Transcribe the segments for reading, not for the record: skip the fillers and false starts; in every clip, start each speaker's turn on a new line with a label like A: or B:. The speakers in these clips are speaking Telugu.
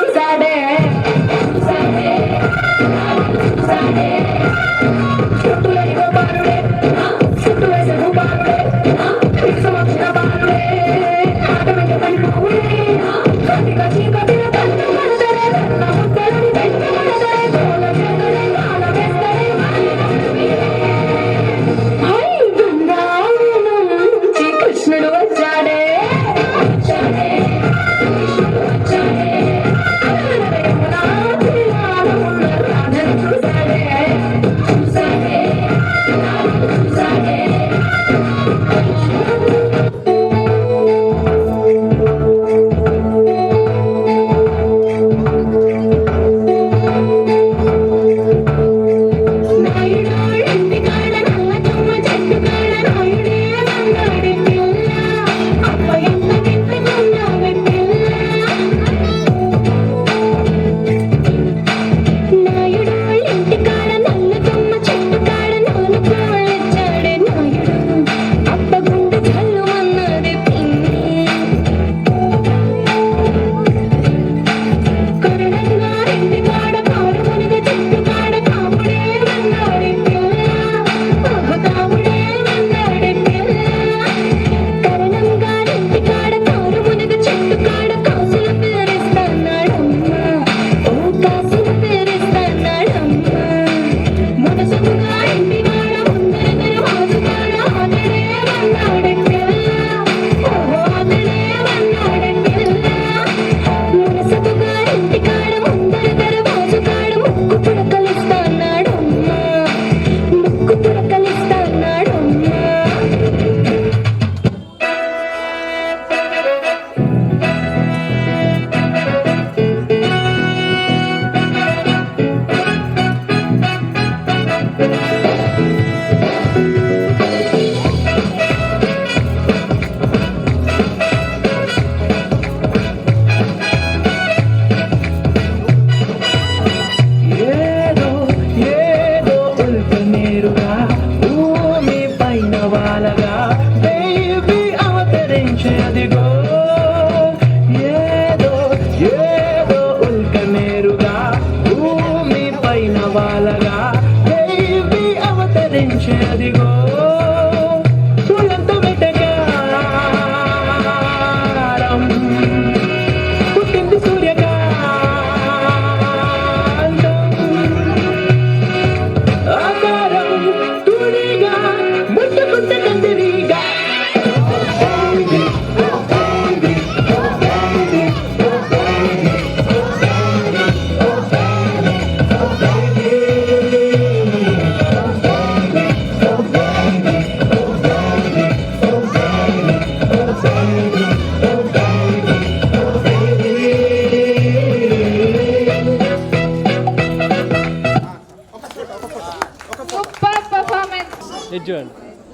A: చూసాడే చుట్టూ బాలుడే చుట్టూ వేసే బాలుడే సమక్ష బాలుడే ఆటమిక పడిపోవుడే కటిగా చీకటిన తట్టు మనదరే నా ముద్దలని పెట్టు మనదరే తోల చేతులే కాల వేస్తరే హై బృందావనం నుంచి కృష్ణుడు వచ్చాడే వచ్చాడే కృష్ణుడు వచ్చాడే యమునా తీరాన ఉన్న రాధను చూసాడే చూసాడే చూసాడే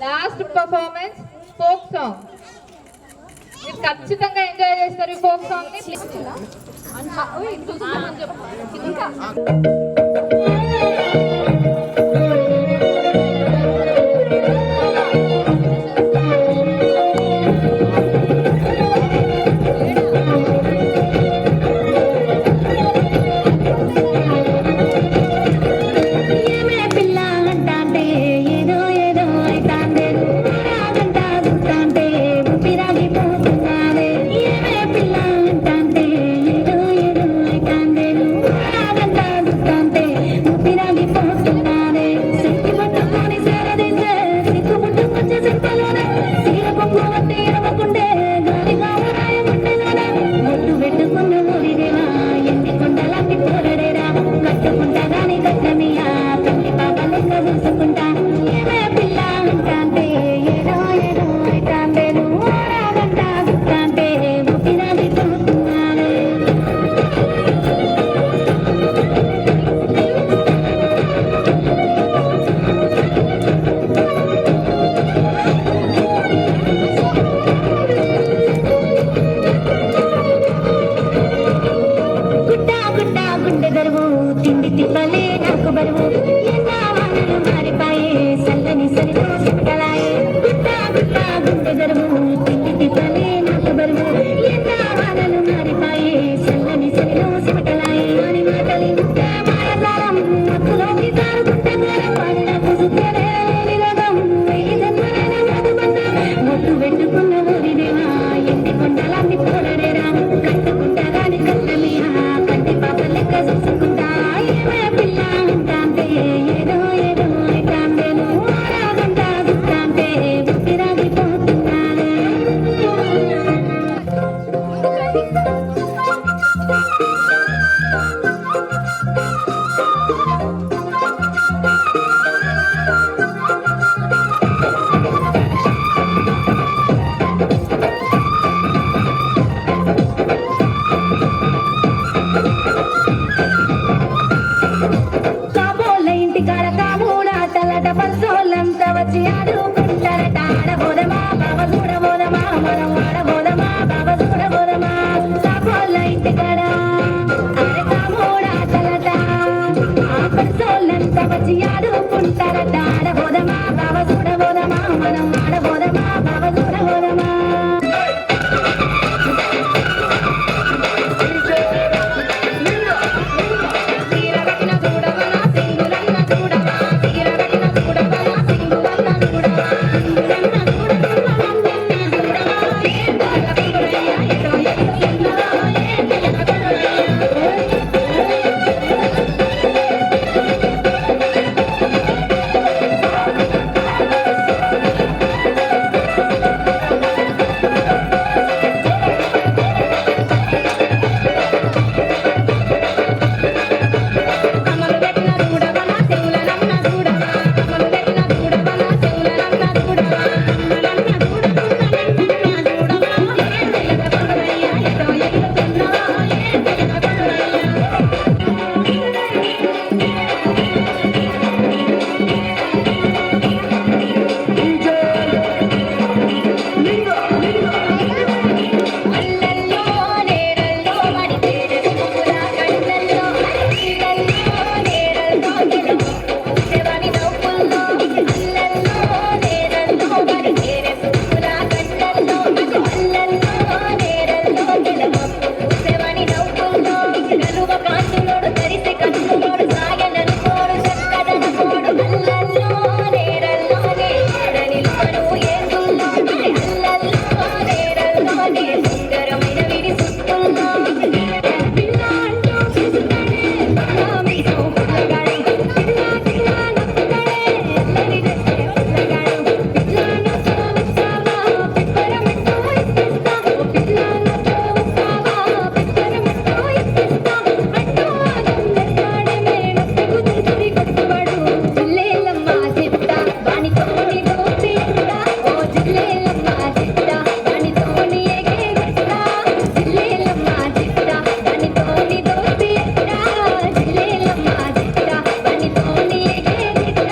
B: లాస్ట్ పర్ఫార్మెన్స్ ఫోక్ సాంగ్. మీరు ఖచ్చితంగా ఎంజాయ్ చేస్తారు ఈ ఫోక్ సాంగ్ ని.
A: బరువు ఎన్న వానలు మారిపాయే చల్లని చలిలో కాబోళ్ళ ఇంటికాడ కాబూలాటలట పల్సోళ్ళంతా వచ్చి ఆడుకుంటారట ఆడబోదమా బావ చూడబోదమా మనం ఆడబోదమా బావ చూడబోదమా కాబోళ్ళ ఇంటికాడ అరే కాబూలాటలట ఆ పల్సోళ్ళంతా వచ్చి ఆడుకుంటారట ఆడబోదమా బావ చూడబోదమా మనం ఆడబోదమా బావ చూడబోదమా తీరగట్టిన చూడవనా సింగులన్న చూడవా తీరగట్టిన చూడవనా సింగులన్న చూడవా సింగులన్న చూడవా ఏం బాలకురయ్య ఎటో ఎత్తున్నా ఏం అమలు పెట్టిన చూడవనా సింగులన్న చూడవా అమలు పెట్టిన చూడవనా సింగులన్న చూడవా సింగులన్న చూడవా ఏం బాలకురయ్య ఎటో ఎత్తున్నా ఏం బాలకురయ్య అల్లల్లో నేరల్లో మడితేరే పువ్వుల గంటల్లో అల్లల్లో నేరల్లో శివని నవ్వుల్లో అల్లల్లో నేరల్లో మడితేరే పువ్వుల గంటల్లో అల్లల్లో నేరల్లో శివని నవ్వుల్లో కలువ కాంతులోడు తరిసి కన్నులోడు సాగననుకోడు చక్కదనకోడు అల్లల్లో నేరల్లో నిలువను ఏసుల్లో అల్లల్లో నేరల్లో సుందరమైన విడి సుత్తుల్లో పిల్ల అంటూ చూసుతాడే మీతో పుల్లగాడు పిల్ల పిల్ల నవ్వుతాడే ఎల్లని తెస్తే పుల్లగాడు పిల్ల నవ్వుతూ వస్తావా పిప్పరమంటూ ఇస్తా పిల్ల నవ్వుతూ వస్తావా పిప్పరమంటూ ఇస్తా అంటూ ఆనందస్తాడే మేనత్తకు తుంచిరి కొట్టువాడు జిల్లేలమ్మ చిట్ట వానితోని దోపిట్ట ఓ జిల్లేలమ్మ చిట్ట వానితోని ఎగేగిట్ట జిల్లేలమ్మ చిట్ట వానితోని దోపిట్ట జిల్లేలమ్మ చిట్ట వానితోని ఎగేగిట్ట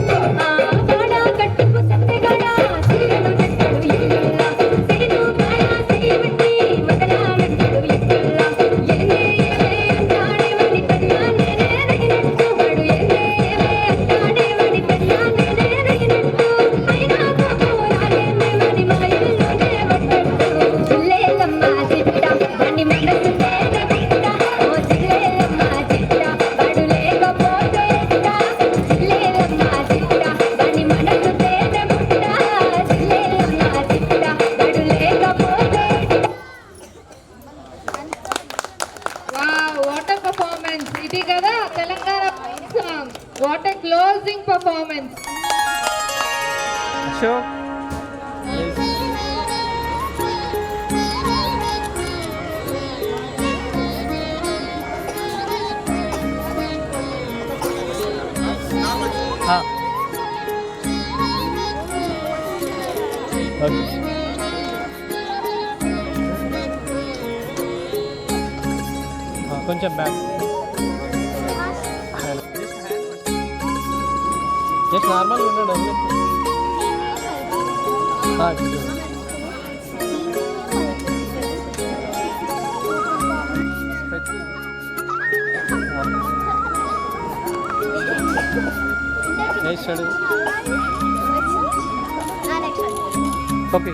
A: ఆడ కట్టుకు సత్తెగడ సీరను జట్టడు ఇల్లుల్లా సీను కాయ సీబట్టి మదలాడంటడు ఇల్లుల్లా ఏమే అంటాడే వాడి పెళ్ళా నేనే రగినట్టు వాడు ఏమే అంటాడే వాడి పెళ్ళా నేనే రగినట్టు అయినా కోరాలేమే వాడి మా ఇల్లునే వట్టట్టు జిల్లేలమ్మ చిట్ట వాడి మనసు తేట బిట్ట ఓ జిల్లేలమ్మ చిట్ట వాడు లేకపోతే ఎట్ట జిల్లేలమ్మ చిట్ట వాడి మనసు తేట బిట్ట జిల్లేలమ్మ చిట్ట వాడు లేకపోతే
B: వావ్ వాట్ ఎ పర్ఫార్మెన్స్ ఇది కదా Telangana song what a closing performance
C: Ashok okay కొంచెం బ్యాక్ జస్ట్ నార్మల్గా ఉండడు వేస్తాడు okay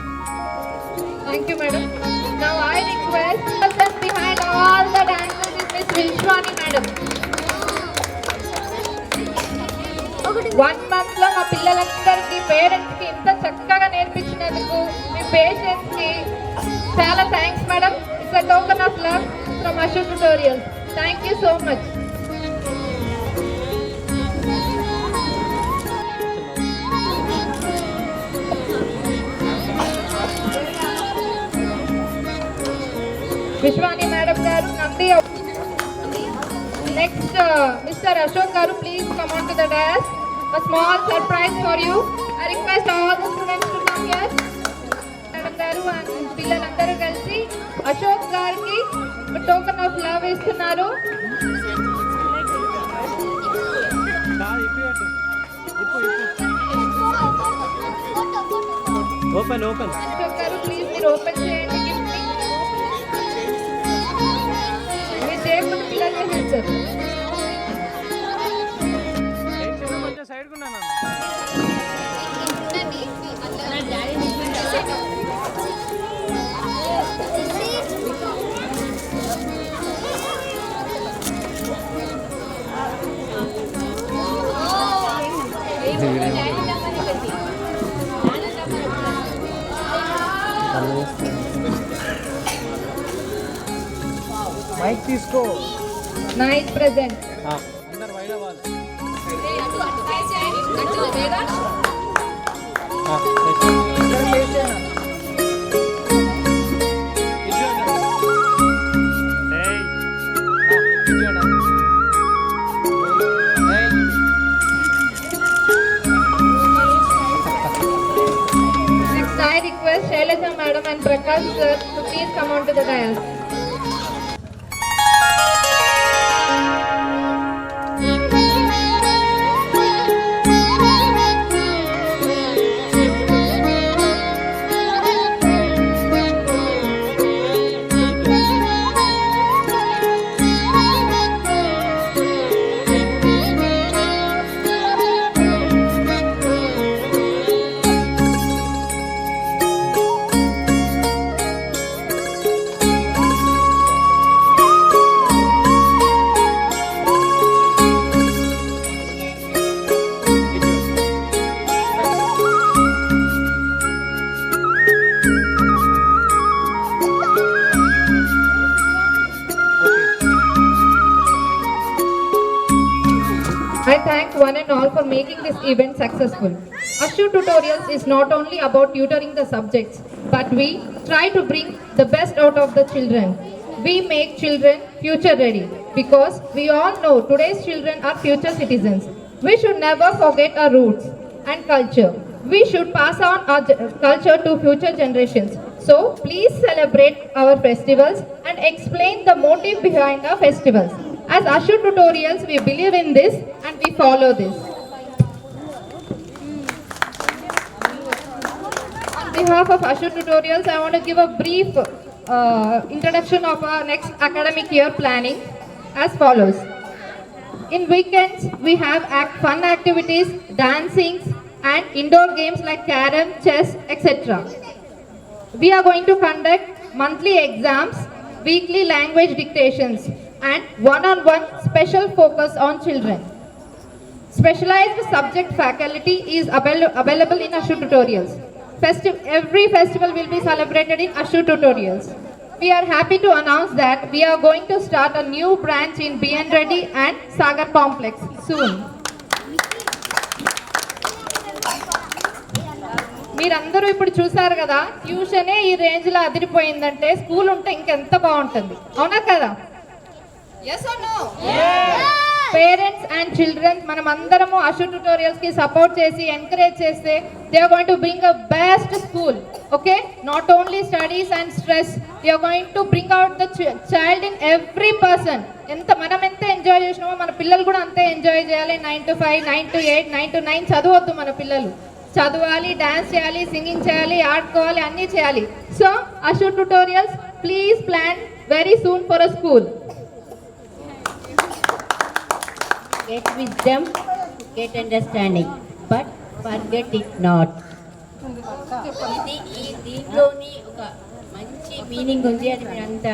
B: Thank you, madam. Now I request the person behind all the dancers is Miss Vishwani, madam. 1 month లో మా పిల్లలందరికీ పేరెంట్స్ కి ఇంత చక్కగా నేర్పించినందుకు మీ పేషెంట్స్ కి చాలా thanks madam. It's a token of love from Ashok tutorial. Thank you so much. Vishwani madam గారు నంది. నెక్స్ట్ మిస్టర్ అశోక్ గారు, please come on to the dais. A small surprise for you. I request all the students to come here. Madam గారు and పిల్లలందరూ కలిసి అశోక్ గారికి టోకెన్ ఆఫ్ లవ్ ఇస్తున్నారు.
C: Open open.
B: అశోక్ గారు ప్లీజ్ మీరు ఓపెన్ చేయండి గిఫ్ట్ ని. మీరు చేయకుండా పిల్లలు చేస్తారు.
C: కొంచెం సైడ్ కున్నాను. మైక్ తీసుకో.
B: Nice present.
C: అందరు వైడ్ అవ్వాలి.
B: Next, I request Shailaja madam and Prakash sir to please come on to the dais. I thank one and all for making this event successful. Ashu Tutorials is not only about tutoring the subjects, but we try to bring the best out of the children. We make children future ready because we all know today's children are future citizens. We should never forget our roots and culture. We should pass on our culture to future generations. So please celebrate our festivals and explain the motive behind our festivals. As Ashu Tutorials, we believe in this and we follow this. On behalf of Ashu Tutorials, I want to give a brief introduction of our next academic year planning as follows. In weekends, we have fun activities, dancing and indoor games like carom, chess, etc. We are going to conduct monthly exams, weekly language dictations and one-on-one special focus on children. Specialized subject faculty is available in Ashu Tutorials. Every festival will be celebrated in Ashu Tutorials. We are happy to announce that we are going to start a new branch in BN Reddy and Sagar Complex soon. మీరందరూ ఇప్పుడు చూసారు కదా, ట్యూషనే ఈ రేంజ్లో అదిరిపోయిందంటే స్కూల్ ఉంటే ఇంకెంత బాగుంటుంది, అవునా కదా? పేరెంట్స్ అండ్ చిల్డ్రన్ మనం అందరము అషు ట్యుటోరియల్స్ కి సపోర్ట్ చేసి ఎంకరేజ్ చేస్తే they are going to bring a best school. Okay, not only studies and stress, they are going to bring out the child in every person. మనం ఎంత ఎంజాయ్ చేసినామో మన పిల్లలు కూడా అంతే ఎంజాయ్ చేయాలి. 9 to 5, 9 to 8, 9 to 9 చదవద్దు. మన పిల్లలు చదవాలి, డాన్స్ చేయాలి, సింగింగ్ చేయాలి, ఆడుకోవాలి, అన్నీ చేయాలి. So Ashu tutorials, please plan very soon for a school.
D: Get wisdom, get understanding, but forget it not. ఈ దీంట్లోని ఒక మంచి మీనింగ్ ఉంది, అది మీరంతా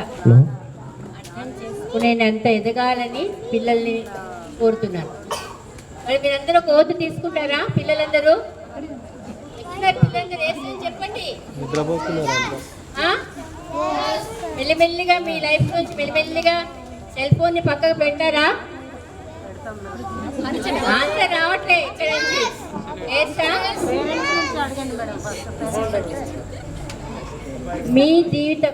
D: అర్థం చేసుకునేంత ఎదగాలని పిల్లల్ని కోరుతున్నాను. మరి మీరందరూ ఒక ఓతు తీసుకుంటారా? పిల్లలందరూ పిల్లలందరూ వేసి చెప్పండి. మెల్లిమెల్లిగా మీ లైఫ్ నుంచి మెల్లిమెల్లిగా సెల్ ఫోన్ ని పక్కకు పెట్టారా? ఆన్సర్ రావట్లే ఇక్కడ నుంచి. మీ జీవితం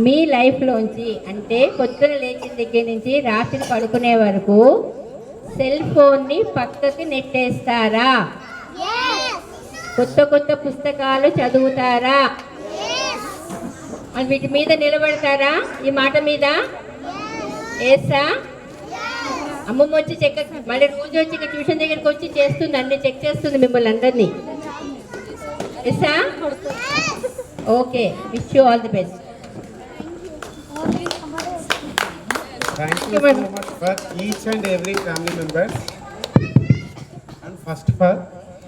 D: మీ లైఫ్లోంచి అంటే పొద్దున లేచిన దగ్గర నుంచి రాత్రి పడుకునే వరకు సెల్ ఫోన్ని పక్కకి నెట్టేస్తారా? కొత్త కొత్త పుస్తకాలు చదువుతారా? అని వీటి మీద నిలబడతారా? ఈ మాట మీద ఏసా? అమ్మమ్మ వచ్చి చెక్ మళ్ళీ రోజు వచ్చి ఇక్కడ ట్యూషన్ దగ్గరికి వచ్చి చేస్తుంది, అన్ని చెక్ చేస్తుంది మిమ్మల్ని అందరినీ. ఏసా? Okay, wish you all the best.
E: Thank you so much for each and every family members. And first of all,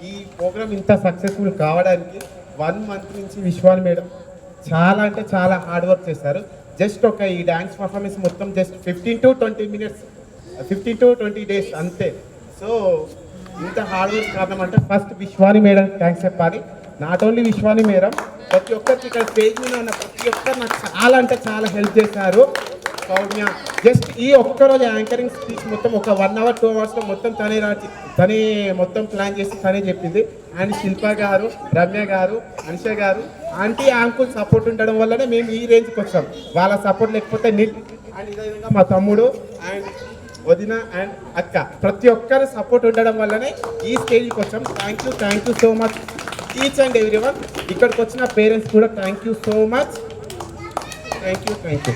E: ఈ ప్రోగ్రామ్ ఇంత సక్సెస్ఫుల్ కావడానికి 1 month నుంచి విశ్వాని మేడం చాలా అంటే చాలా హార్డ్ వర్క్ చేశారు. జస్ట్ ఒక ఈ డ్యాన్స్ పర్ఫార్మెన్స్ మొత్తం just 15 to 20 minutes, 15 to 20 days అంతే. సో ఇంత హార్డ్ వర్క్ కారణం అంటే ఫస్ట్ విశ్వాని మేడం థ్యాంక్స్ చెప్పాలి. నాట్ ఓన్లీ విశ్వాని మేడం, ప్రతి ఒక్కరికి ఇక్కడ స్టేజ్ మీద ఉన్న ప్రతి ఒక్కరు నాకు చాలా అంటే చాలా హెల్ప్ చేశారు. సౌమ్య జస్ట్ ఈ ఒక్కరోజు యాంకరింగ్ స్పీచ్ మొత్తం ఒక 1 hour 2 hours మొత్తం తనే మొత్తం ప్లాన్ చేసి తనే చెప్పింది. అండ్ శిల్ప గారు, రమ్య గారు, అనుష గారు, ఆంటీ అంకుల్ సపోర్ట్ ఉండడం వల్లనే మేము ఈ రేంజ్కి వచ్చాం. వాళ్ళ సపోర్ట్ లేకపోతే నిల్. అండ్ ఇదే విధంగా మా తమ్ముడు అండ్ వదిన అండ్ అక్క ప్రతి ఒక్కరు సపోర్ట్ ఉండడం వల్లనే ఈ స్టేజ్కి వచ్చాం. Thank you so much each and every one. ఇక్కడికి వచ్చిన పేరెంట్స్ కూడా thank you so much. Thank you.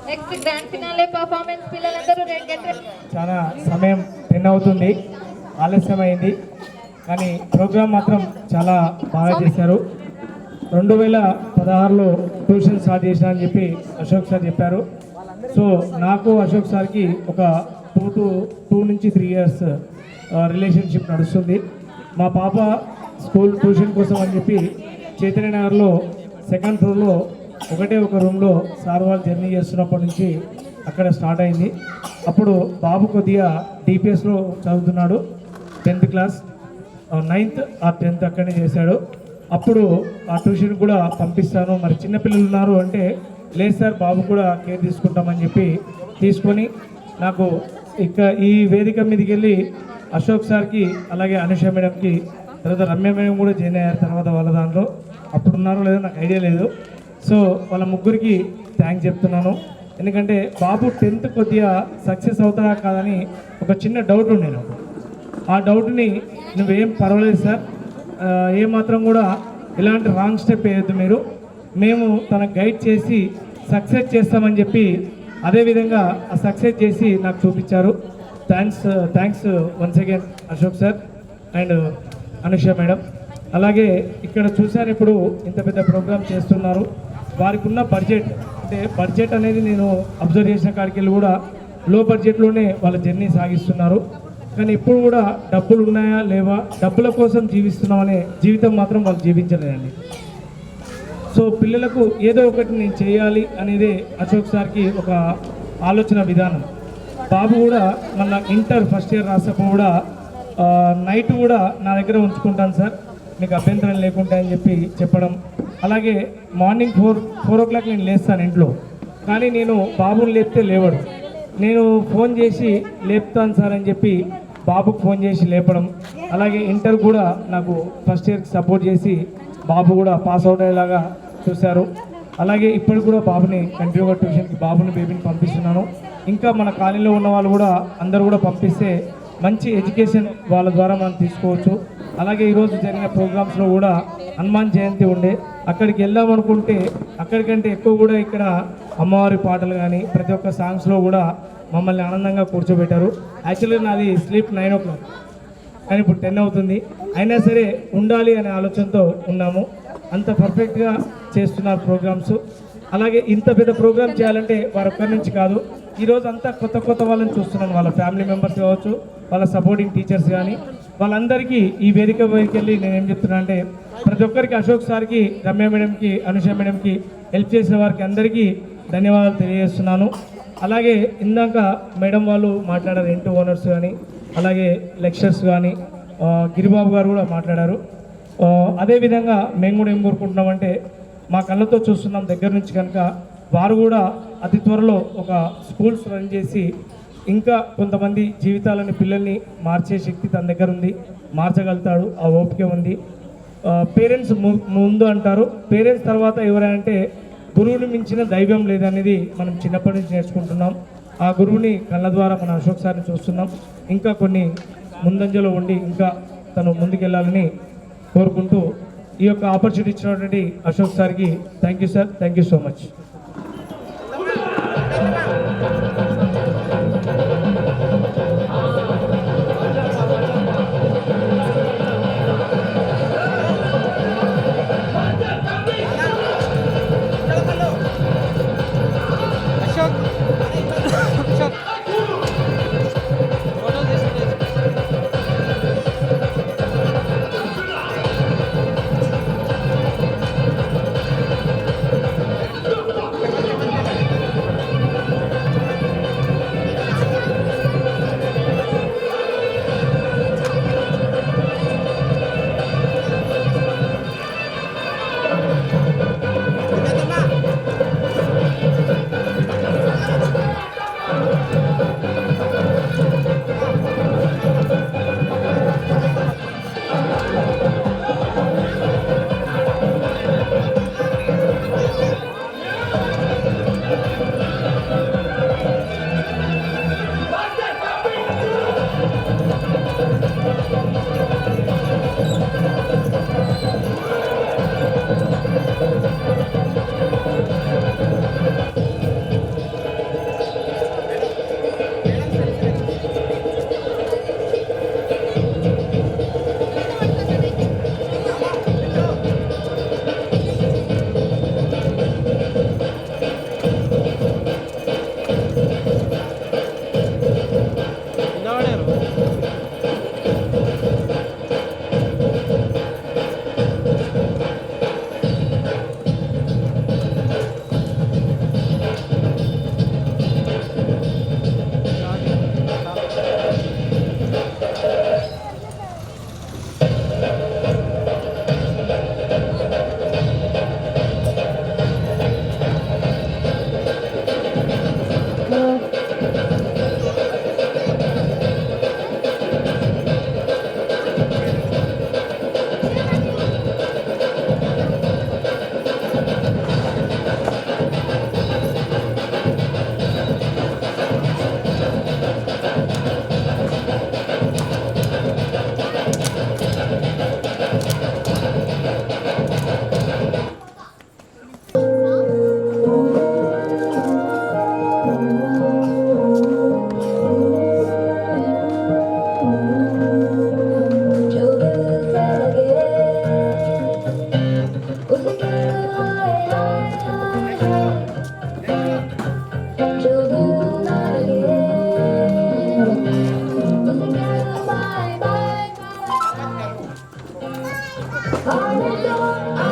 B: Next grand finale performance పిల్లలందరూ రెడీ.
F: చాలా సమయం 10 అవుతుంది, ఆలస్యమైంది, కానీ ప్రోగ్రామ్ మాత్రం చాలా బాగా చేశారు. 2016లో ట్యూషన్ స్టార్ట్ చేసిన అని చెప్పి అశోక్ సార్ చెప్పారు. సో నాకు అశోక్ సార్కి ఒక 2 నుంచి 3 years రిలేషన్షిప్ నడుస్తుంది. మా పాప స్కూల్ ట్యూషన్ కోసం అని చెప్పి చైతన్య నగర్లో 2nd floorలో ఒకటే ఒక రూమ్లో సార్ వాళ్ళు జర్నీ చేస్తున్నప్పటి నుంచి అక్కడ స్టార్ట్ అయింది. అప్పుడు బాబు కొద్దిగా డిపిఎస్లో చదువుతున్నాడు, 10th class, 9th or 10th అక్కడనే చేశాడు. అప్పుడు ఆ ట్యూషన్ కూడా పంపిస్తాను, మరి చిన్నపిల్లలు ఉన్నారు అంటే లేదు సార్ బాబు కూడా కేర్ తీసుకుంటామని చెప్పి తీసుకొని నాకు ఈ వేదిక మీదకి వెళ్ళి అశోక్ సార్కి అలాగే అనుష మేడంకి తర్వాత రమ్య మేడం కూడా జాయిన్ అయ్యారు తర్వాత వాళ్ళ దాంట్లో. అప్పుడు ఉన్నారో లేదో నాకు ఐడియా లేదు. సో వాళ్ళ ముగ్గురికి థ్యాంక్స్ చెప్తున్నాను. ఎందుకంటే బాబు 10th కొద్దిగా సక్సెస్ అవుతాడా కాదని ఒక చిన్న డౌట్ ఉండే నాకు. ఆ డౌట్ని నువ్వేం పర్వాలేదు సార్, ఏమాత్రం కూడా ఇలాంటి రాంగ్ స్టెప్ వేయద్దు మీరు, మేము తనకు గైడ్ చేసి సక్సెస్ చేస్తామని చెప్పి అదేవిధంగా ఆ సక్సెస్ చేసి నాకు చూపించారు. Thanks once again Ashok sir and Anusha madam. అలాగే ఇక్కడ చూశాను, ఇప్పుడు ఇంత పెద్ద ప్రోగ్రామ్ చేస్తున్నారు. వారికి ఉన్న బడ్జెట్ అనేది నేను అబ్జర్వ్ చేసిన కాడికి వెళ్ళి కూడా లో బడ్జెట్లోనే వాళ్ళ జర్నీ సాగిస్తున్నారు. కానీ ఇప్పుడు కూడా డబ్బులు ఉన్నాయా లేవా, డబ్బుల కోసం జీవిస్తున్నామనే జీవితం మాత్రం వాళ్ళు జీవించలేదండి. సో పిల్లలకు ఏదో ఒకటి నేను చేయాలి అనేది అశోక్ సార్కి ఒక ఆలోచన విధానం. బాబు కూడా మళ్ళీ ఇంటర్ ఫస్ట్ ఇయర్ రాసేప్పుడు కూడా నైట్ కూడా నా దగ్గర ఉంచుకుంటాను సార్, మీకు అభ్యంతరం లేకుండా అని చెప్పి చెప్పడం. అలాగే మార్నింగ్ 4 o'clock నేను లేస్తాను ఇంట్లో, కానీ నేను బాబుని లేపితే లేవడు. నేను ఫోన్ చేసి లేపుతాను సార్ అని చెప్పి బాబుకు ఫోన్ చేసి లేపడం. అలాగే ఇంటర్ కూడా నాకు ఫస్ట్ ఇయర్కి సపోర్ట్ చేసి బాబు కూడా పాస్ అవుట్ అయ్యేలాగా చూశారు. అలాగే ఇప్పుడు కూడా బాబుని కంటిన్యూగా ట్యూషన్కి బేబీని పంపిస్తున్నాను. ఇంకా మన కాలనీలో ఉన్న వాళ్ళు కూడా అందరూ కూడా పంపిస్తే మంచి ఎడ్యుకేషన్ వాళ్ళ ద్వారా మనం తీసుకోవచ్చు. అలాగే ఈరోజు జరిగిన ప్రోగ్రామ్స్లో కూడా హనుమాన్ జయంతి ఉండే, అక్కడికి వెళ్దామనుకుంటే అక్కడికంటే ఎక్కువ కూడా ఇక్కడ అమ్మవారి పాటలు కానీ ప్రతి ఒక్క సాంగ్స్లో కూడా మమ్మల్ని ఆనందంగా కూర్చోబెట్టారు. యాక్చువల్గా నాది స్లీప్ 9 o'clock, కానీ ఇప్పుడు 10 అవుతుంది. అయినా సరే ఉండాలి అనే ఆలోచనతో ఉన్నాము. అంత పర్ఫెక్ట్గా చేస్తున్నారు ప్రోగ్రామ్స్. అలాగే ఇంత పెద్ద ప్రోగ్రామ్ చేయాలంటే వారొక్కరి నుంచి కాదు, ఈరోజు అంతా కొత్త వాళ్ళని చూస్తున్నాను. వాళ్ళ ఫ్యామిలీ మెంబర్స్ కావచ్చు, వాళ్ళ సపోర్టింగ్ టీచర్స్ కానీ వాళ్ళందరికీ ఈ వేదిక వెళ్ళి నేనేం చెప్తున్నా అంటే ప్రతి ఒక్కరికి అశోక్ సార్కి, రమ్య మేడంకి, అనుష మేడంకి హెల్ప్ చేసిన వారికి అందరికీ ధన్యవాదాలు తెలియజేస్తున్నాను. అలాగే ఇందాక మేడం వాళ్ళు మాట్లాడారు, ఇంటూ ఓనర్స్ కానీ అలాగే లెక్చర్స్ కానీ గిరిబాబు గారు కూడా మాట్లాడారు. అదేవిధంగా మేము కూడా ఏం కోరుకుంటున్నామంటే మా కళ్ళతో చూస్తున్నాం దగ్గర నుంచి కనుక వారు కూడా అతి త్వరలో ఒక స్కూల్స్ రన్ చేసి ఇంకా కొంతమంది జీవితాలని పిల్లల్ని మార్చే శక్తి తన దగ్గర ఉంది, మార్చగలుగుతాడు, ఆ ఓపిక ఉంది. పేరెంట్స్ ముందు అంటారు, పేరెంట్స్ తర్వాత ఎవరంటే గురువుని మించిన దైవం లేదనేది మనం చిన్నప్పటి నుంచి నేర్చుకుంటున్నాం. ఆ గురువుని కళ్ళ ద్వారా మన అశోక్ సార్ని చూస్తున్నాం. ఇంకా కొన్ని ముందంజలో ఉండి ఇంకా తను ముందుకెళ్ళాలని కోరుకుంటూ ఈ యొక్క ఆపర్చునిటీ ఇచ్చినటువంటి అశోక్ సార్కి thank you sir, thank you so much.
C: Ashok Ashok photo తీసుకుంటే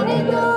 A: I know